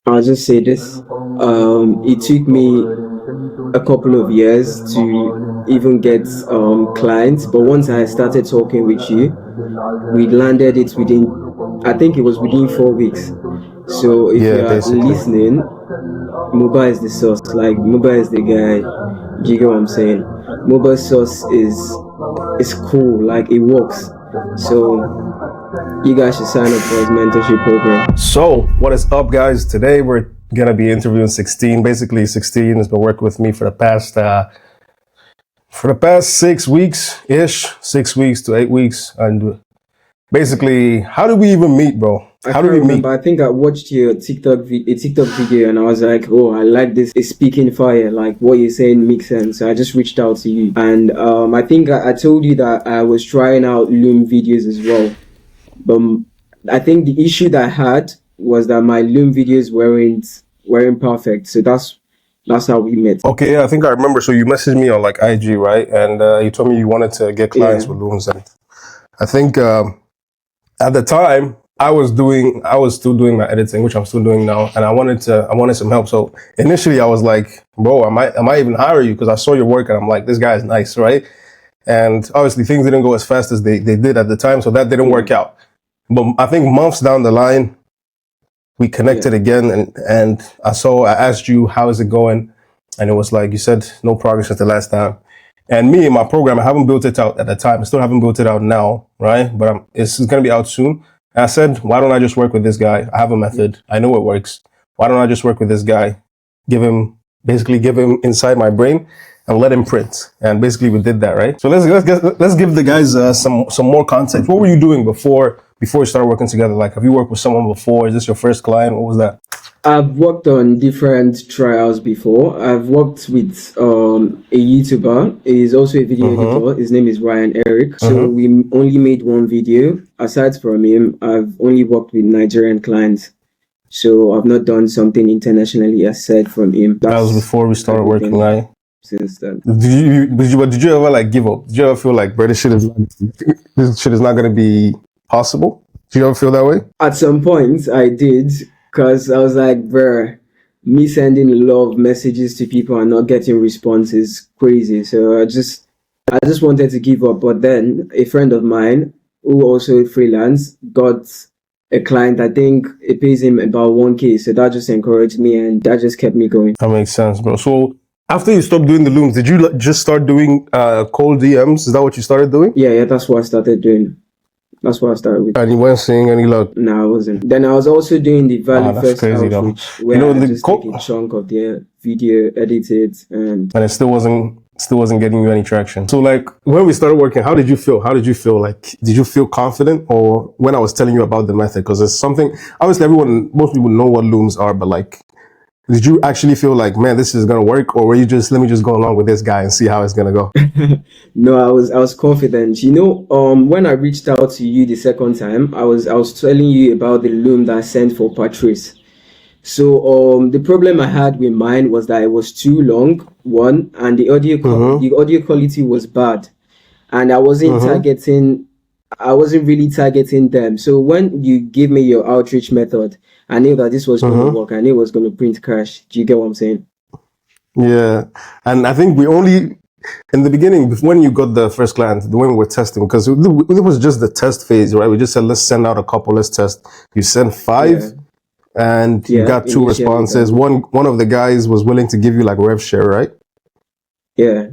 I'll just say this. It took me a couple of years to even get clients, but once I started talking with you, we landed it within, I think it was within 4 weeks. So if Yeah, you are basically. listening, Mobile is the source. Like Mobile is the guy. Do you get what I'm saying? Mobile source is cool. Like it works. So you guys should sign up for his mentorship program. So, what is up, guys? Today we're gonna be interviewing 16. Basically, 16 has been working with me for the past 6 weeks ish, 6 weeks to 8 weeks, and basically, how did we even meet, bro? I How can't did we meet? remember. I think I watched your a TikTok video, and I was like, "Oh, I like this. It's speaking fire. Like what you're saying makes sense." So I just reached out to you, and I think I told you that I was trying out Loom videos as well. But I think the issue that I had was that my Loom videos weren't perfect. So that's how we met. Okay, yeah, I think I remember. So you messaged me on like IG, right? And you told me you wanted to get clients Yeah, with looms, and I think at the time I was still doing my editing, which I'm still doing now, and I wanted some help. So initially I was like, bro, I might even hire you because I saw your work and I'm like, this guy is nice, right? And obviously things didn't go as fast as they did at the time, so that didn't yeah, work out. But I think months down the line, we yeah. connected again, and I asked you how is it going, and it was like you said no progress since the last time. And me in my program, I haven't built it out at the time. I still haven't built it out now, right? But it's going to be out soon. And I said, why don't I just work with this guy? I have a method. I know it works. Why don't I just work with this guy? Give him inside my brain and let him print. And basically, we did that, right? So let's give the guys some more context. What were you doing before we started working together? Like, have you worked with someone before? Is this your first client? What was that? I've worked on different trials before. I've worked with a YouTuber. He's also a video Mm-hmm. editor. His name is Ryan Eric. So Mm-hmm. we only made one video. Aside from him, I've only worked with Nigerian clients. So I've not done something internationally aside from him. That was That's before we started working, everything right? since then. Did you ever like give up? Did you ever feel like, bro, this shit is not gonna be possible? Did you ever feel that way? At some point, I did because I was like, bruh, me sending a lot of messages to people and not getting response is crazy. So I just wanted to give up. But then a friend of mine who also freelance got a client. I think it pays him about 1K. So that just encouraged me and that just kept me going. That makes sense, bro. So after you stopped doing the looms, did you just start doing cold DMs? Is that what you started doing? Yeah, that's what I started doing. That's what I started with. And you weren't seeing any luck. No, I wasn't. Then I was also doing the Ah, Valley that's First crazy, though. outreach You where know, I just take a chunk of their video, edit it, and and it still wasn't getting you any traction. So like when we started working, how did you feel? How did you feel? Like, did you feel confident, or when I was telling you about the method? Because it's something obviously most people know what looms are, but like, did you actually feel like, man, this is gonna work, or were you just let me just go along with this guy and see how it's gonna go? no, I was confident. When I reached out to you the second time, I was telling you about the loom that I sent for Patrice. So the problem I had with mine was that it was too long, one, and Mm-hmm. the audio quality was bad, and Mm-hmm. I wasn't really targeting them. So when you give me your outreach method, I knew that this was gonna Mm-hmm. work. I knew it was gonna print crash. Do you get what I'm saying? Yeah, and I think we only in the beginning when you got the first client, when we were testing, because it was just the test phase, right? We just said let's send out a couple, let's test. You sent Yeah, five, and you yeah. got two Initially, responses. One of the guys was willing to give you like rev share, right? yeah,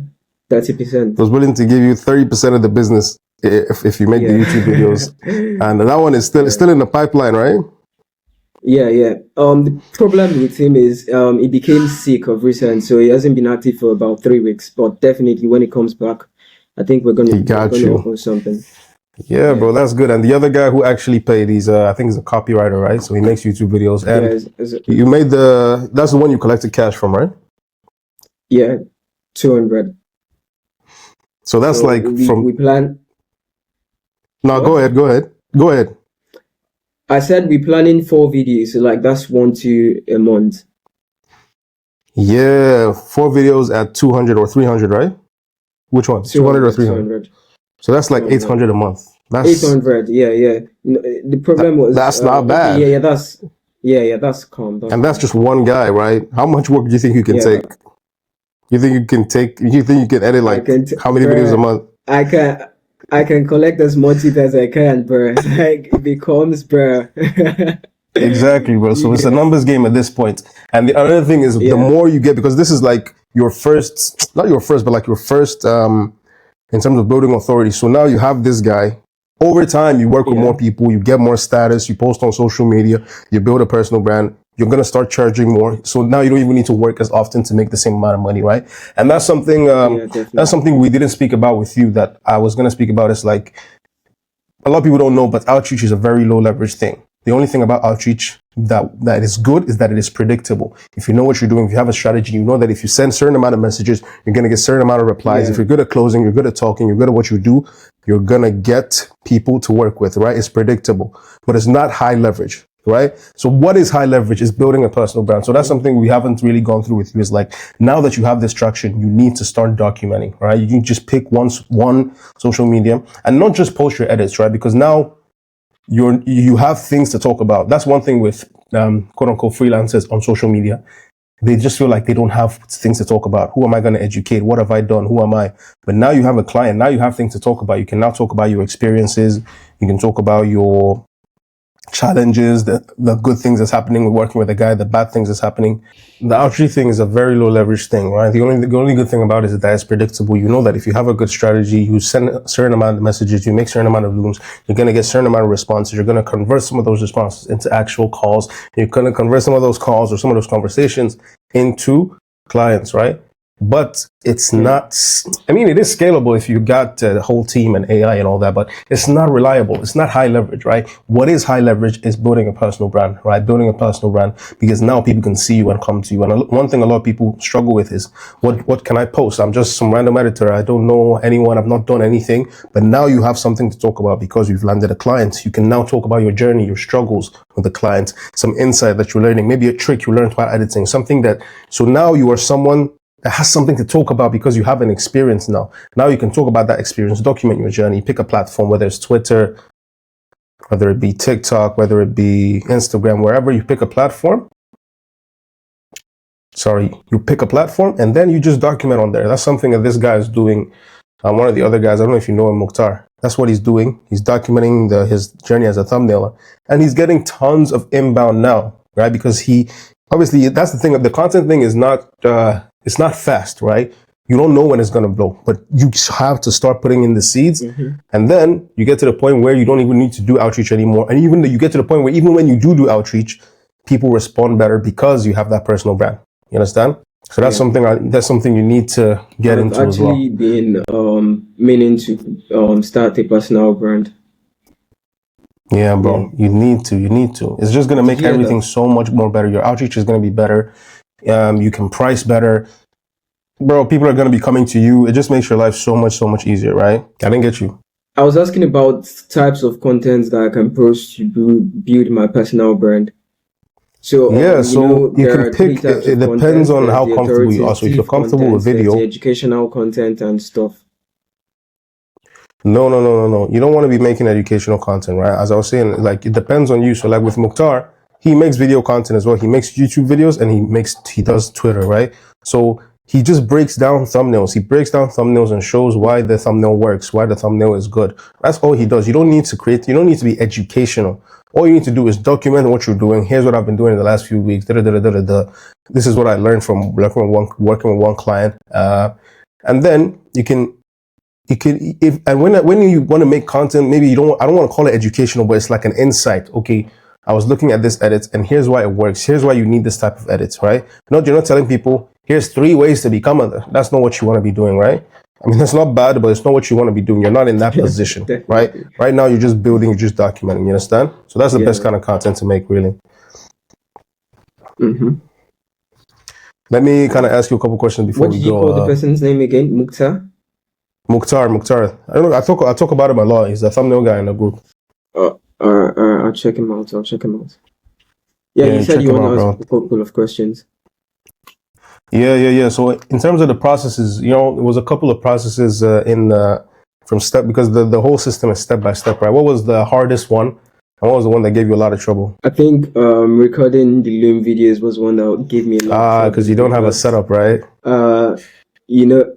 30%. Was willing to give you 30% of the business if you make the Yeah. YouTube videos, and that one is Yeah. still in the pipeline, right? Yeah, yeah. The problem with him is he became sick of recent, so he hasn't been active for about 3 weeks. But definitely when he comes back, I think we're gonna He we're got gonna you. open something. Yeah, Yeah. bro, that's good. And the other guy who actually paid, I think he's a copywriter, right? So he makes YouTube videos, Yeah, and you made that's the one you collected cash from, right? yeah, 200. So that's So like we from. plan No, what? go ahead, go ahead. I said we planning 4 videos, so like that's 1 to a month. Yeah, 4 videos at 200 or 300, right? Which one? 200 or 200, 300? 200, So that's like 200. 800 a month. Eight hundred. Yeah, yeah. No, the problem was That's not okay. bad. Yeah, yeah. Yeah, that's calm. That's And that's calm. just one guy, right? How much work do you think you can Yeah, take? You think you can edit I like can, how many videos a bruh. month? I can, I can collect as much it as I can, bruh. Like it becomes, bruh. Exactly, bro. So it's a Yeah, numbers game at this point. And the other thing is the yeah, more you get, because this is like your first, not your first, but like your first in terms of building authority. So now you have this guy. Over time, you work with yeah, more people, you get more status, you post on social media, you build a personal brand. You're gonna start charging more. So now you don't even need to work as often to make the same amount of money, right? And yeah, that's definitely. something we didn't speak about with you that I was gonna speak about. Is like a lot of people don't know, but outreach is a very low leverage thing. The only thing about outreach that is good is that it is predictable. If you know what you're doing, if you have a strategy, you know that if you send a certain amount of messages, you're going to get a certain amount of replies. If Yeah, you're good at closing, you're good at talking, you're good at what you do, you're going to get people to work with, right? It's predictable, but it's not high leverage, right? So what is high leverage is building a personal brand. So that's something we haven't really gone through with you is like, now that you have this traction, you need to start documenting, right? You can just pick one social media and not just post your edits, right? Because now you have things to talk about. That's one thing with quote unquote freelancers on social media. They just feel like they don't have things to talk about. Who am I going to educate? What have I done? Who am I? But now you have a client. Now you have things to talk about. You can now talk about your experiences. You can talk about your challenges, the good things that's happening with working with a guy, the bad things that's happening. The outreach thing is a very low leverage thing, right? The only good thing about it is that it's predictable. You know that if you have a good strategy, you send a certain amount of messages, you make a certain amount of looms, you're going to get a certain amount of responses. You're going to convert some of those responses into actual calls. You're going to convert some of those calls or some of those conversations into clients, right? But it's yeah, not, I mean, it is scalable if you got the whole team and AI and all that, but it's not reliable. It's not high leverage, right? What is high leverage is building a personal brand, right? Building a personal brand because now people can see you and come to you. And one thing a lot of people struggle with is what can I post? I'm just some random editor. I don't know anyone. I've not done anything. But now you have something to talk about because you've landed a client. You can now talk about your journey, your struggles with the client, some insight that you're learning, maybe a trick you learned about editing, something that, so now you are someone that has something to talk about because you have an experience now. Now you can talk about that experience, document your journey, pick a platform, whether it's Twitter, whether it be TikTok, whether it be Instagram, wherever you pick a platform. You pick a platform and then you just document on there. That's something that this guy is doing. One of the other guys, I don't know if you know him, Mukhtar. That's what he's doing. He's documenting his journey as a thumbnailer, and he's getting tons of inbound now, right? Because obviously that's the thing. The content thing is not it's not fast, right? You don't know when it's gonna blow, but you have to start putting in the seeds, and then you get to the point where you don't even need to do outreach anymore. And even you get to the point where even when you do outreach, people respond better because you have that personal brand. You understand? So that's yeah. something you need to get I've into as well. actually been meaning to start a personal brand. Yeah, Yeah. bro, you need to. You need to. It's just gonna Did make you hear everything that? so much more better. Your outreach is gonna be better. You can price better, bro. People are gonna be coming to you. It just makes your life so much easier, right? I didn't get you. I was asking about types of content that I can post to build my personal brand. So, Yeah, you so know, you there can are three pick. types It of depends content. on There's how the comfortable you are. So if you're authoritative comfortable with content, there's the video, educational content and stuff. no. You don't want to be making educational content, right? As I was saying, like it depends on you. So like with Mukhtar, he makes video content as well. He makes YouTube videos and he does Twitter, right? So he just breaks down thumbnails. He breaks down thumbnails and shows why the thumbnail works, why the thumbnail is good. That's all he does. You don't need to be educational. All you need to do is document what you're doing. Here's what I've been doing in the last few weeks. Da, da, da, da, da, da. This is what I learned from working with one client. And then if and when you want to make content, maybe I don't want to call it educational, but it's like an insight. Okay, I was looking at this edit and here's why it works. Here's why you need this type of edits, right? You're not telling people here's 3 ways to become a. That's not what you want to be doing, right? I mean, that's not bad, but it's not what you want to be doing. You're not in that position, right? Definitely. Right now, you're just building, you're just documenting. You understand? So that's the best Yeah. kind of content to make, really. Mm-hmm. Let me kind of ask you a couple questions before What we did you call the go. person's name again? Mukhtar? Mukhtar. I don't know. I talk about him a lot. He's the thumbnail guy in the group. I'll check him out. I'll check him out. Yeah, you Yeah, said check you him want out, to ask bro. a couple of questions. Yeah. So in terms of the processes, it was a couple of processes from step because the whole system is step by step, right? What was the hardest one And what was the one that gave you a lot of trouble? I think recording the Loom videos was one that gave me a lot of trouble Because you don't have a because, setup, right? you know,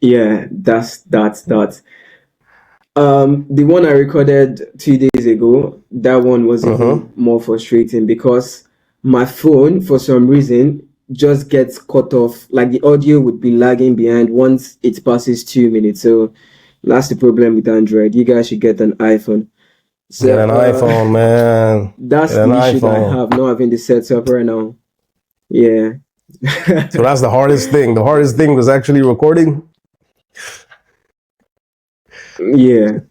yeah, that's that. The one I recorded 2 days ago, that one was even more frustrating because my phone, for some reason, just gets cut off. Like the audio would be lagging behind once it passes 2 minutes. So that's the problem with Android. You guys should get an iPhone. So Get an iPhone, man. that's Get the an issue that I iPhone. have, not having the setup right now. Yeah. So that's the hardest thing. The hardest thing was actually recording. Yeah.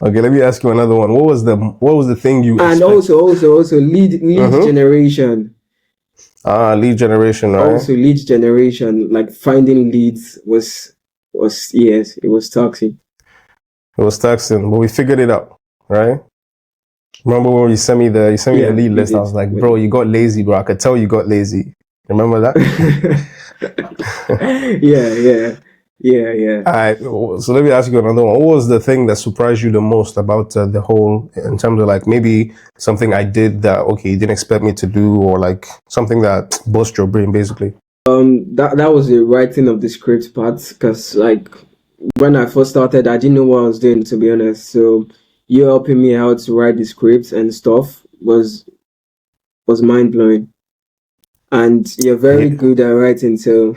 Okay, let me ask you another one. What was the thing you And expect? also lead generation. Lead generation, right? Also lead generation, like finding leads was yes, it was toxic. It was taxing, but we figured it out, right? Remember when you sent me the Yeah, lead we list? I did. was like, We bro, you got lazy, bro. I could tell you got lazy. Remember that? Yeah. All right. So let me ask you another one. What was the thing that surprised you the most about the whole, in terms of like maybe something I did that okay you didn't expect me to do, or like something that burst your brain, basically? That was the writing of the script part, because like when I first started, I didn't know what I was doing, to be honest. So you helping me out to write the scripts and stuff was mind blowing. And you're very Yeah. good at writing, so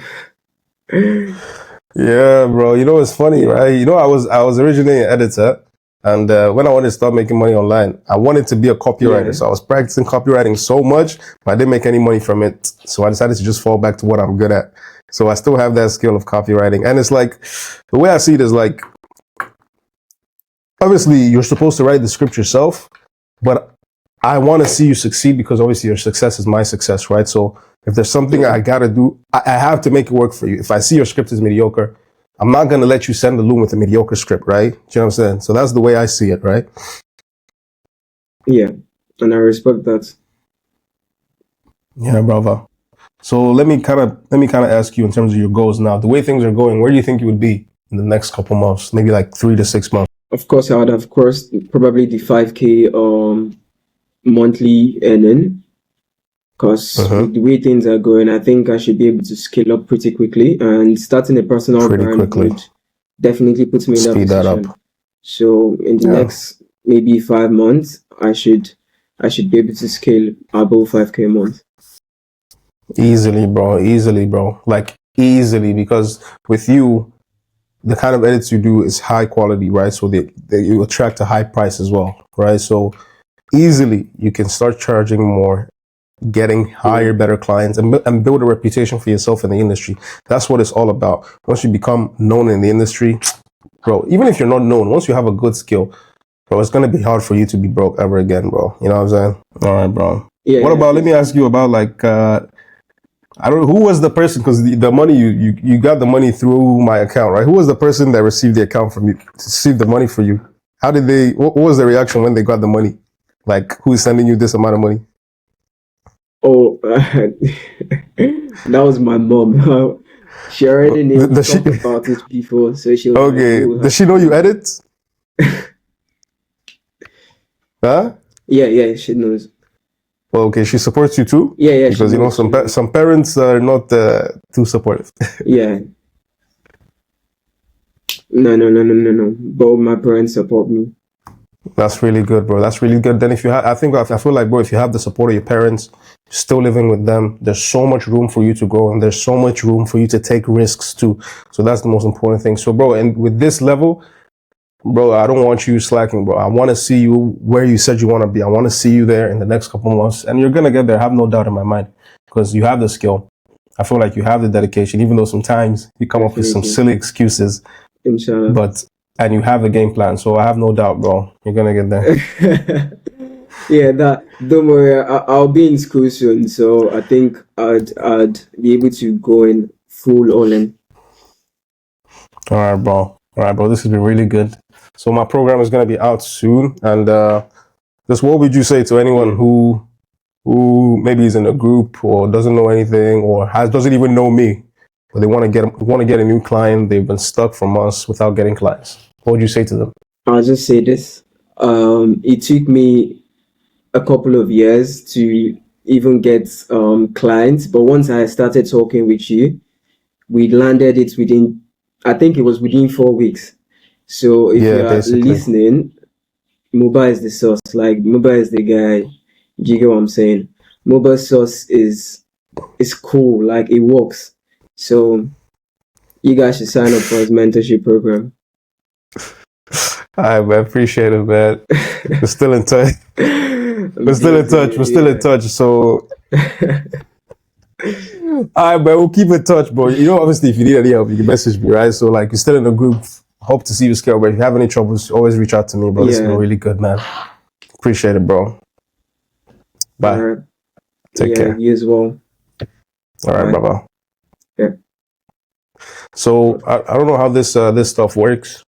Yeah, bro. You know it's funny, right? You know I was originally an editor, and when I wanted to start making money online, I wanted to be a copywriter. Yeah. So I was practicing copywriting so much, but I didn't make any money from it. So I decided to just fall back to what I'm good at. So I still have that skill of copywriting, and it's like the way I see it is like obviously you're supposed to write the script yourself, but I want to see you succeed because obviously your success is my success, right? So if there's something I gotta do, I have to make it work for you. If I see your script is mediocre, I'm not gonna let you send the Loom with a mediocre script, right? Do you know what I'm saying? So that's the way I see it, right? Yeah, and I respect that. Yeah, brother. So let me kind of ask you in terms of your goals now. The way things are going, where do you think you would be in the next couple months? Maybe like 3 to 6 months. Of course, I would have crossed probably the 5K monthly earning, because with the way things are going, I think I should be able to scale up pretty quickly. And starting a personal Pretty brand quickly. would definitely put me in that Speed that position. up. So in the next maybe 5 months, I should be able to scale above 5K a month. Easily, bro. Like easily, because with you, the kind of edits you do is high quality, right? So you attract a high price as well, right? So easily you can start charging more, getting higher, better clients, and build a reputation for yourself in the industry. That's what it's all about. Once you become known in the industry, bro, even if you're not known, once you have a good skill, bro, it's gonna be hard for you to be broke ever again, bro. You know what I'm saying? All right, bro. Yeah. What about? Let me ask you about like. I don't know who was the person, because the money you got the money through my account, right? Who was the person that received the account from you, received the money for you? How did they? What was the reaction when they got the money? Like, who's sending you this amount of money? Oh, that was my mom. She already knew, we talked about it before, so she was okay. like, Does she know you edit? Huh? Yeah, she knows. Well, okay, she supports you too. Yeah, because you know some parents are not too supportive. Yeah. No. Both my parents support me. That's really good, bro. That's really good. Then if you have, I feel like, bro, if you have the support of your parents, still living with them, there's so much room for you to grow, and there's so much room for you to take risks too. So that's the most important thing. So, bro, and with this level, bro, I don't want you slacking, bro. I want to see you where you said you want to be. I want to see you there in the next couple months, and you're gonna get there. I have no doubt in my mind, because you have the skill. I feel like you have the dedication, even though sometimes you come up with some silly excuses. Inshallah. And you have a game plan, so I have no doubt, bro. You're gonna get there. Yeah, don't worry. I'll be in school soon, so I think I'd be able to go in full all in. All right, bro. This has been really good. So my program is gonna be out soon, and just what would you say to anyone who maybe is in a group or doesn't know anything or doesn't even know me, but they want to get a new client? They've been stuck from us without getting clients. What would you say to them? I'll just say this: It took me a couple of years to even get clients, but once I started talking with you, we landed it within, I think it was within 4 weeks. So if Yeah, you are basically. listening, Muba is the source. Like Muba is the guy. Do you get what I'm saying? Muba source is cool. Like it works. So you guys should sign up for his mentorship program. I appreciate it, man. We're still in touch. We're still in touch. We're still in touch. So, all right, man. We'll keep in touch, bro. You know, obviously, if you need any help, you can message me, right? So, like, we're still in the group. Hope to see you scale, but if you have any troubles, always reach out to me, bro. This has been Yeah. really good, man. Appreciate it, bro. Bye. Alright. Take Yeah, care. you as well. All right, Bye. brother. Yeah. So I don't know how this stuff works.